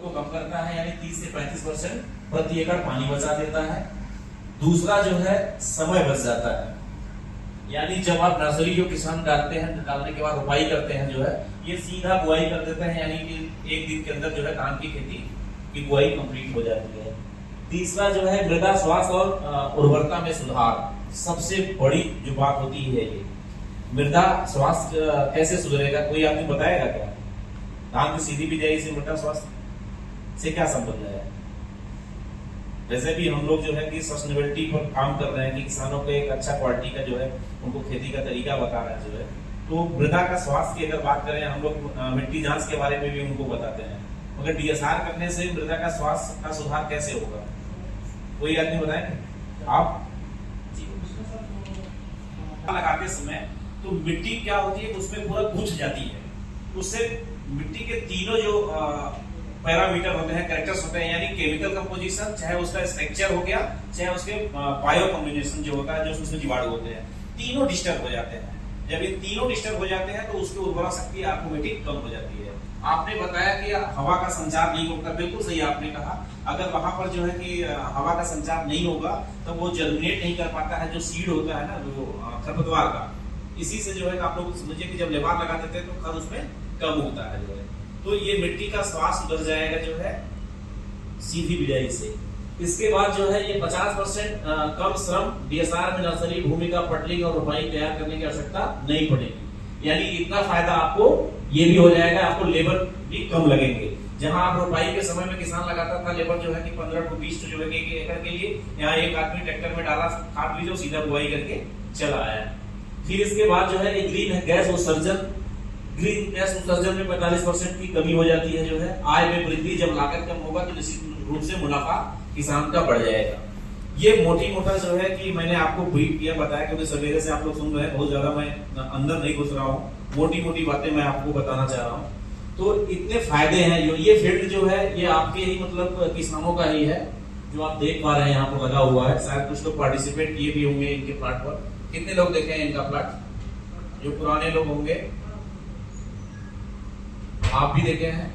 को कम करता है, यानी 30 से 35% प्रति एकड़ पानी बचा देता है। दूसरा जो है समय बच जाता है, यानी जब आप नर्सरी जो किसान डालते हैं, डालने के बाद रोपाई करते हैं जो है, ये सीधा बुआई कर देते हैं, यानी कि एक दिन के अंदर जो है धान की खेती की बुआई कंप्लीट हो जाती है। तीसरा जो है मृदा स्वास्थ्य और उर्वरता में सुधार, सबसे बड़ी जो बात होती है ये मृदा स्वास्थ्य कैसे सुधरेगा, कोई आदमी बताएगा क्या? धान की सीधी बिजाई से मृदा स्वास्थ्य से क्या संबंध है? वैसे भी हम लोग जो है कि सस्टेनेबिलिटी पर काम कर रहे हैं कि किसानों को एक अच्छा क्वालिटी का जो है उनको खेती का तरीका बता रहे हैं जो है। तो मृदा का स्वास्थ्य की अगर बात करें, हम लोग मिट्टी जांच के बारे में भी उनको बताते हैं, मगर डीएसआर करने से मृदा का स्वास्थ्य का सुधार कैसे होगा, कोई आदमी बताएंगे आप? लगाते समय तो मिट्टी क्या होती है, उसमें पूरा गुंज जाती है, उससे मिट्टी के तीनों जो पैरामीटर होते हैं, कैरेक्टर्स होते हैं, यानी केमिकल कंपोजिशन, चाहे उसका स्ट्रक्चर हो गया, चाहे उसके बायो कॉम्बिनेशन जो होता है, जो उसमें जीवाणु होते हैं, तीनों डिस्टर्ब हो जाते हैं। जब ये तीनों डिस्टर्ब हो जाते हैं तो उसकी उर्वरा शक्ति ऑटोमेटिक कम हो जाती है। आपने बताया कि हवा का संचार नहीं होता, बिल्कुल सही आपने कहा। अगर वहां पर जो है कि हवा का संचार नहीं होगा तो वो जर्मिनेट नहीं कर पाता है, जो सीड होता है ना, जो खरपतवार का, इसी से जो है आप लोग समझिए कि जब लेबार लगा देते हैं तो खर उसमें कम होता है जो है। तो ये मिट्टी का स्वास्थ्य सुधर जाएगा जो है सीधी बिजाई से। इसके बाद जो है ये 50% कम श्रम डीएसआर में नर्सरी भूमि का पटलिंग और रोपाई तैयार करने की आवश्यकता नहीं पड़ेगी, यानी इतना फायदा आपको ये भी हो जाएगा, आपको लेबर भी कम लगेंगे। जहां आप रोपाई के समय में किसान लगाता था लेबर जो है कि 15 to 20 जो है कि एकड़ के लिए, यहाँ एक आदमी ट्रैक्टर में डाला, काट लीजिए, सीधा बुआई करके चला आया। फिर इसके बाद जो है ग्रीन गैस उत्सर्जन, ग्रीन गैस उत्सर्जन में 45% की कमी हो जाती है जो है। आय में वृद्धि, जब लागत कम होगा तो निश्चित रूप से मुनाफा किसान का बढ़ जाएगा। ये मोटी मोटा जो है कि मैंने आपको ब्रीफ किया, बताया, क्योंकि सवेरे से आप लोग सुन रहे हैं, बहुत ज्यादा मैं अंदर नहीं घुस रहा हूँ, मोटी मोटी बातें मैं आपको बताना चाह रहा हूँ। तो इतने फायदे हैं, जो ये फील्ड जो है ये आपके ही मतलब किसानों का ही है, जो आप देख पा रहे हैं यहाँ पर लगा हुआ है। शायद कुछ लोग पार्टिसिपेट किए भी होंगे इनके प्लाट पर। कितने लोग देखे हैं इनका प्लाट? जो पुराने लोग होंगे, आप भी देखे हैं।